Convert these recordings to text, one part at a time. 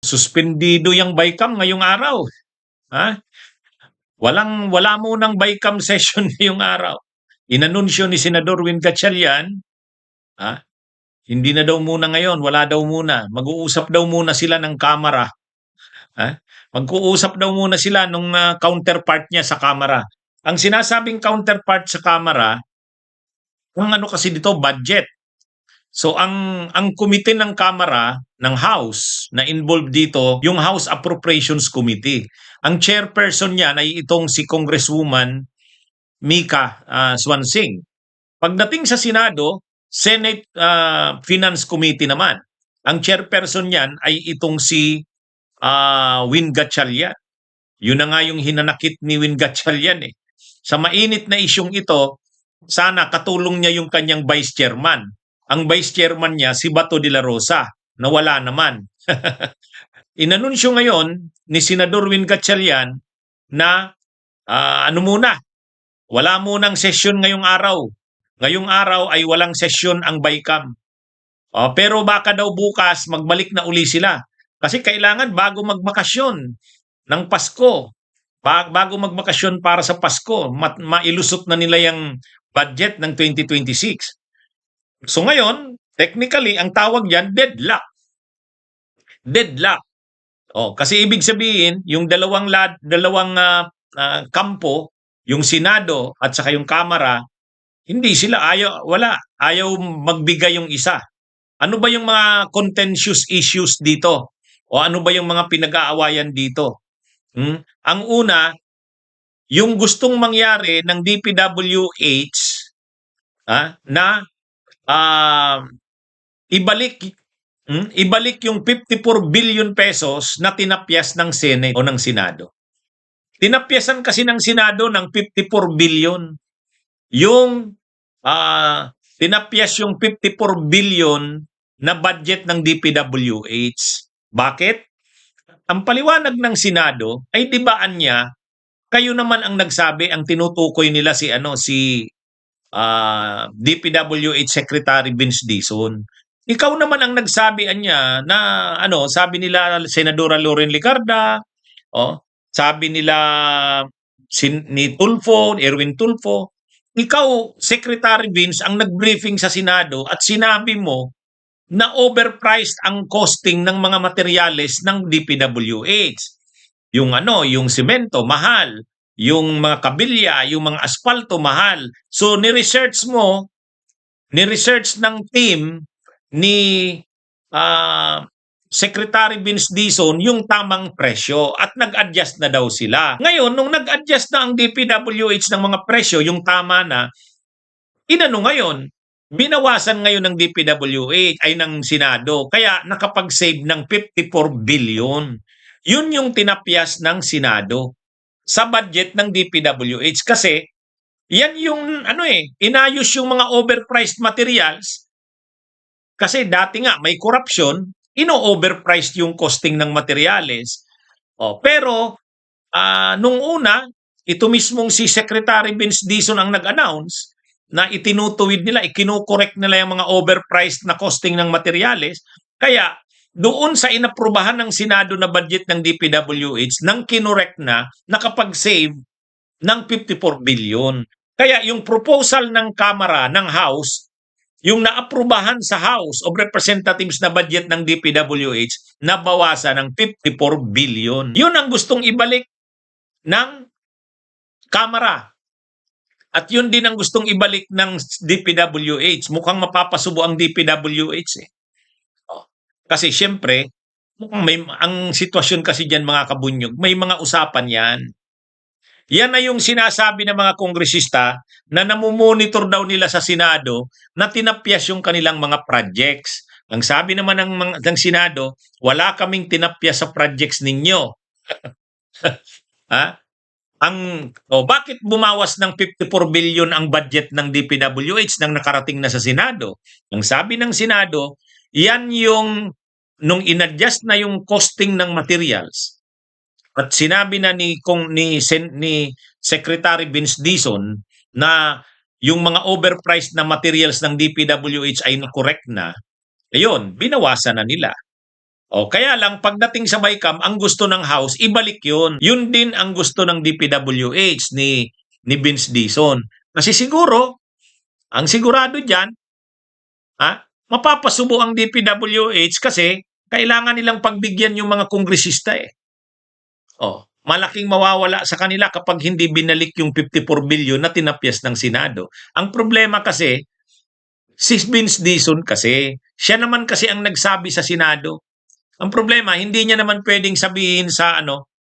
Suspendido yung BICAM ngayong araw. Ha? Wala munang BICAM session ngayong araw. Inanunsyo ni Senador Win Gatchalian, ha? Hindi na daw muna ngayon, wala daw muna. Mag-uusap daw muna sila ng Kamara. Ha? Mag-uusap daw muna sila nung counterpart niya sa Kamara. Ang sinasabing counterpart sa Kamara, ang ano kasi dito, budget. So ang komite ng Kamara, ng House na involved dito, yung House Appropriations Committee. Ang chairperson niyan ay itong si Congresswoman Mika Swansing. Pagdating sa Senado, Senate Finance Committee naman. Ang chairperson niyan ay itong si Win Gatchalian. Yun na nga yung hinanakit ni Win Gatchalian eh. Sa mainit na isyong ito, sana katulong niya yung kanyang vice chairman. Ang vice chairman niya, si Bato de la Rosa, na wala naman. Inanunsyo ngayon ni Senador Win Gatchalian na wala munang sesyon ngayong araw. Ngayong araw ay walang sesyon ang BICAM. Pero baka daw bukas magbalik na uli sila. Kasi kailangan bago magmakasyon ng Pasko, bago magmakasyon para sa Pasko, mailusot na nila yung budget ng 2026. So ngayon, technically, ang tawag diyan deadlock. Deadlock. Kasi ibig sabihin, yung dalawang kampo, yung Senado at saka yung Kamara, hindi sila ayaw magbigay yung isa. Ano ba yung mga contentious issues dito? O ano ba yung mga pinag-aawayan dito? Ang una, yung gustong mangyari ng DPWH na ibalik yung 54 billion pesos na tinapyas ng Senate o ng Senado. Tinapyasan kasi ng Senado ng 54 billion. Yung tinapyas yung 54 billion na budget ng DPWH. Bakit? Ang paliwanag ng Senado ay dibaan niya, kayo naman ang nagsabi, ang tinutukoy nila si DPWH Secretary Vince Dizon. Ikaw naman ang nagsabi niya na sabi nila Senadora Loren Ligarda, sabi nila ni Tulfo, Erwin Tulfo, ikaw, Secretary Vince, ang nag-briefing sa Senado at sinabi mo na overpriced ang costing ng mga materyales ng DPWH. Yung semento, mahal. Yung mga kabilya, yung mga asfalto, mahal. So, ni-research ng team ni Secretary Vince Dizon yung tamang presyo at nag-adjust na daw sila. Ngayon, nung nag-adjust na ang DPWH ng mga presyo, yung tama na, ngayon, binawasan ngayon ng DPWH ay ng Senado, kaya nakapag-save ng 54 billion. Yun yung tinapyas ng Senado sa budget ng DPWH kasi yan yung inayos yung mga overpriced materials kasi dati nga may corruption, ino-overpriced yung costing ng materyales. Pero nung una, ito mismong si Secretary Vince Dizon ang nag-announce na itinutuwid nila, ikinokorek nila yung mga overpriced na costing ng materyales. Kaya doon sa inaprubahan ng Senado na budget ng DPWH, nang kinorek na, nakapag-save ng 54 billion. Kaya yung proposal ng Kamara, ng House, yung naaprubahan sa House of Representatives na budget ng DPWH, nabawasan ng 54 billion. Yun ang gustong ibalik ng Kamara. At yun din ang gustong ibalik ng DPWH. Mukhang mapapasubo ang DPWH eh. Kasi siyempre, ang sitwasyon kasi dyan mga kabunyog, may mga usapan yan. Yan na yung sinasabi ng mga kongresista na namumonitor daw nila sa Senado na tinapyas yung kanilang mga projects. Ang sabi naman ng Senado, wala kaming tinapyas sa projects ninyo. Bakit bumawas ng 54 billion ang budget ng DPWH nang nakarating na sa Senado? Ang sabi ng Senado, yan yung nung inadjust na yung costing ng materials at sinabi na ni Secretary Vince Dizon na yung mga overpriced na materials ng DPWH ay na-correct na, ayun, binawasan na nila. O kaya lang pagdating sa BICAM, ang gusto ng House ibalik 'yun. 'Yun din ang gusto ng DPWH ni Vince Dizon. Kasi siguro, ang sigurado diyan, mapapasubo ang DPWH kasi kailangan nilang pagbigyan yung mga kongresista eh. Malaking mawawala sa kanila kapag hindi binalik yung 54 billion na tinapyas ng Senado. Ang problema kasi, si Vince Dizon kasi, siya naman kasi ang nagsabi sa Senado. Ang problema, hindi niya naman pwedeng sabihin sa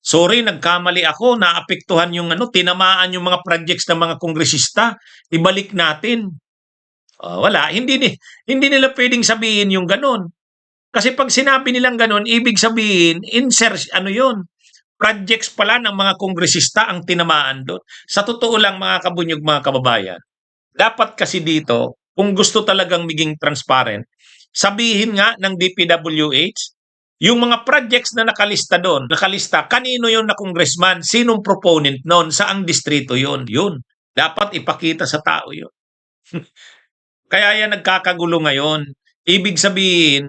sorry, nagkamali ako, naapektuhan yung tinamaan yung mga projects ng mga kongresista, ibalik natin. Wala, hindi nila pwedeng sabihin yung ganun. Kasi pag sinabi nilang ganun, ibig sabihin, yun, projects pala ng mga kongresista ang tinamaan doon. Sa totoo lang mga kabunyog, mga kababayan, dapat kasi dito, kung gusto talagang maging transparent, sabihin nga ng DPWH, yung mga projects na nakalista doon, kanino yun na congressman, sinong proponent noon, saang distrito yun, dapat ipakita sa tao yun. Kaya yan nagkakagulo ngayon. Ibig sabihin,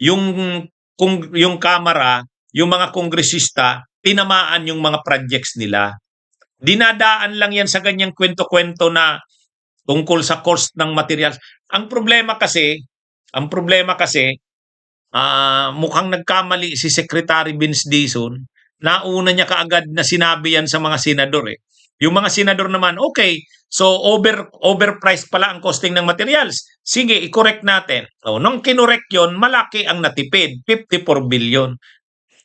yung Kamara, yung mga kongresista, tinamaan yung mga projects nila. Dinadaan lang yan sa ganyang kwento-kwento na tungkol sa cost ng materials. Ang problema kasi, mukhang nagkamali si Secretary Vince Dizon. Nauna niya kaagad na sinabi yan sa mga senador eh. Yung mga senador naman, okay, so overpriced pala ang costing ng materials. Sige, i-correct natin. Nung kinorek yon, malaki ang natipid, 54 billion.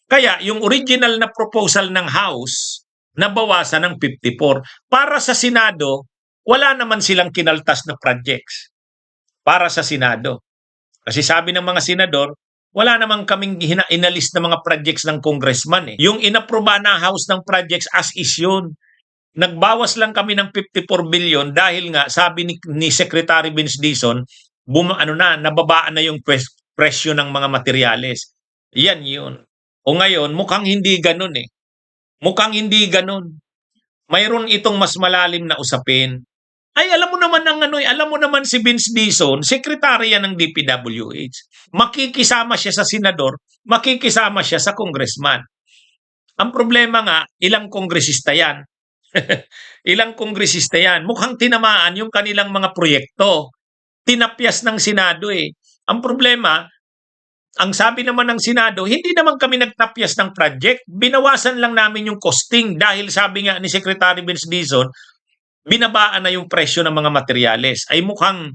Kaya yung original na proposal ng House, nabawasan ng 54. Para sa Senado, wala naman silang kinaltas na projects. Para sa Senado. Kasi sabi ng mga senador, wala namang kaming inalis na mga projects ng congressman eh. Yung inaproba na House ng projects as is yun. Nagbawas lang kami ng 54 billion dahil nga sabi ni Secretary Vince Dizon, nababaan na yung presyo ng mga materyales. Yan yun. O ngayon, mukhang hindi ganun eh. Mukhang hindi ganun. Mayroon itong mas malalim na usapin. Ay, alam mo naman si Vince Dizon, sekretary yan ng DPWH. Makikisama siya sa senador, makikisama siya sa congressman. Ang problema nga, ilang kongresista yan. Ilang kongresista yan. Mukhang tinamaan yung kanilang mga proyekto. Tinapyas ng Senado eh. Ang problema, ang sabi naman ng Senado, hindi naman kami nagtapyas ng project. Binawasan lang namin yung costing dahil sabi nga ni Secretary Vince Dizon, binabaan na yung presyo ng mga materyales. Ay mukhang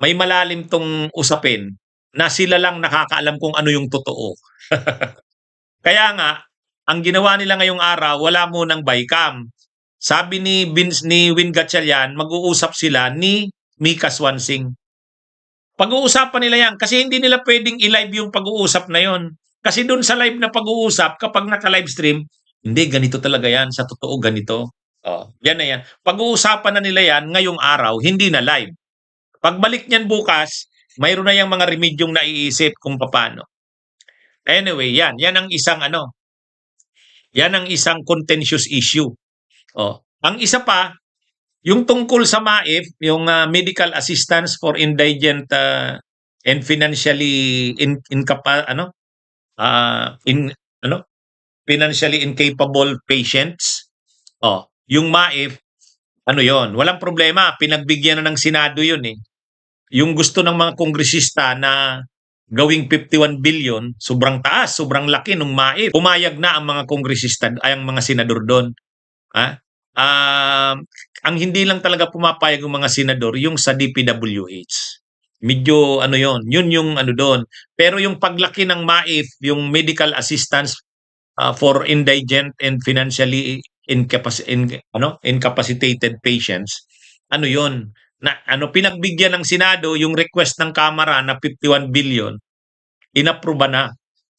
may malalim tong usapin na sila lang nakakaalam kung ano yung totoo. Kaya nga, ang ginawa nila ngayong araw, wala munang BICAM. Sabi ni Win Gatchalian, mag-uusap sila ni Mika Swansing. Pag-uusapan nila yan kasi hindi nila pwedeng i-live yung pag-uusap na yon. Kasi doon sa live na pag-uusap, kapag naka-live stream, hindi, ganito talaga yan. Sa totoo, ganito. Yan na yan. Pag-uusapan na nila yan ngayong araw, hindi na live. Pagbalik niyan bukas, mayroon na yung mga remedyong naiisip kung paano. Anyway, yan ang isang yan ang isang contentious issue. Ang isa pa, yung tungkol sa MAIF, yung medical assistance for indigent and financially financially incapable patients. Yung MAIF, yon, walang problema, pinagbigyan na ng Senado yun eh. Yung gusto ng mga kongresista na gawing 51 billion, sobrang taas, sobrang laki ng MAIF. Pumayag na ang mga kongresista, ay ang mga senador doon. Ang hindi lang talaga pumapayag yung mga senador, yung sa DPWH. Medyo yun yung doon. Pero yung paglaki ng MAIF, yung medical assistance for indigent and financially incapacitated patients, yun, na pinagbigyan ng Senado yung request ng Kamara na 51 billion, inapruba na.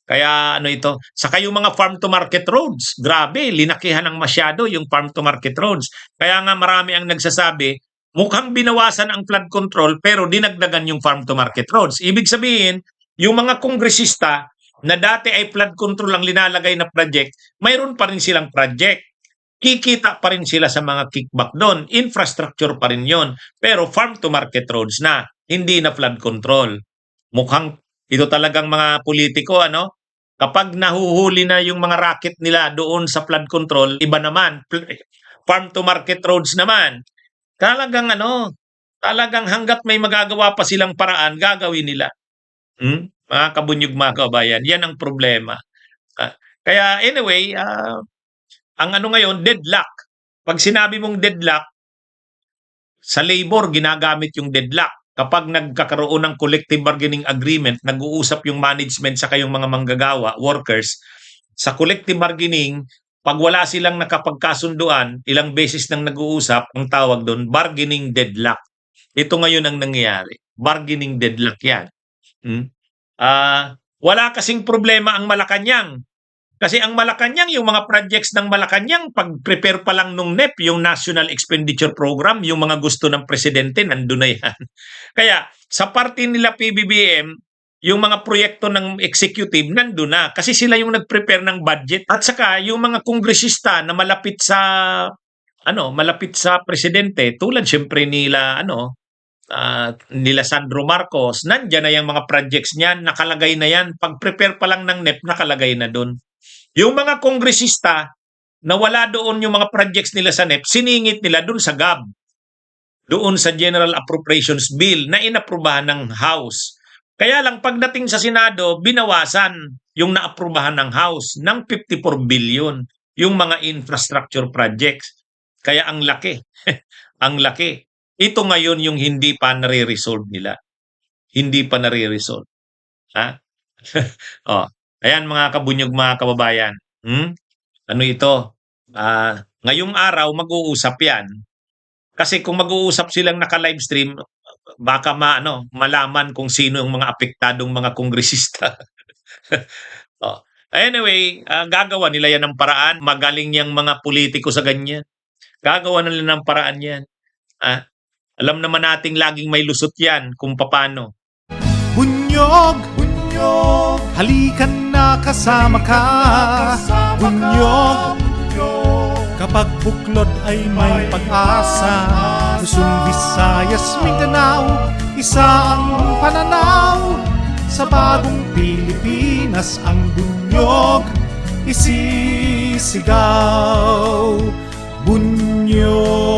Kaya ito, saka yung mga farm to market roads, grabe, linakihan ng masyado yung farm to market roads. Kaya nga marami ang nagsasabi, mukhang binawasan ang flood control pero dinagdagan yung farm to market roads. Ibig sabihin, yung mga kongresista na dati ay flood control ang linalagay na project, mayroon pa rin silang project. Kikita pa rin sila sa mga kickback doon. Infrastructure pa rin yon. Pero farm to market roads na, hindi na flood control. Mukhang ito talagang mga politiko, Kapag nahuhuli na yung mga racket nila doon sa flood control, iba naman. Farm to market roads naman. Talagang talagang hangga't may magagawa pa silang paraan, gagawin nila. Mga kabunyog, mga kabayan, yan ang problema. Kaya anyway, ang ngayon, deadlock. Pag sinabi mong deadlock, sa labor, ginagamit yung deadlock. Kapag nagkakaroon ng collective bargaining agreement, nag-uusap yung management sa kayong mga manggagawa, workers, sa collective bargaining, pag wala silang nakapagkasunduan, ilang beses nang nag-uusap, ang tawag doon, bargaining deadlock. Ito ngayon ang nangyayari. Bargaining deadlock yan. Wala kasing problema ang Malacanang. Kasi ang Malacanang, yung mga projects ng Malacanang, pag-prepare pa lang nung NEP, yung National Expenditure Program, yung mga gusto ng presidente, nandun na yan. Kaya sa parte nila PBBM, yung mga proyekto ng executive, nandun na. Kasi sila yung nag-prepare ng budget. At saka yung mga kongresista na malapit sa presidente, tulad syempre nila Sandro Marcos, nandyan na yung mga projects niyan, nakalagay na yan. Pag-prepare pa lang ng NEP, nakalagay na doon. Yung mga kongresista na wala doon yung mga projects nila sa NEP, siningit nila doon sa GAB, doon sa General Appropriations Bill na inaprubahan ng House. Kaya lang pagdating sa Senado, binawasan yung naaprubahan ng House ng 54 billion yung mga infrastructure projects. Kaya ang laki. Ang laki. Ito ngayon yung hindi pa nare-resolve nila. Hindi pa nare-resolve. Ha? Ayan mga kabunyog, mga kababayan. Ano ito? Ngayong araw mag-uusap yan. Kasi kung mag-uusap silang naka-livestream, baka malaman kung sino yung mga apektadong mga kongresista. Anyway, gagawa nila yan ng paraan. Magaling yung mga politiko sa ganyan. Gagawa nila ng paraan yan. Alam naman nating laging may lusot yan kung paano. Bunyog, bunyog, halikan na kasama ka. Bunyog, kapag buklod ay may pag-asa. Luzon, Visayas, Mindanao, isa ang pananaw. Sa bagong Pilipinas ang bunyog isisigaw. Bunyog.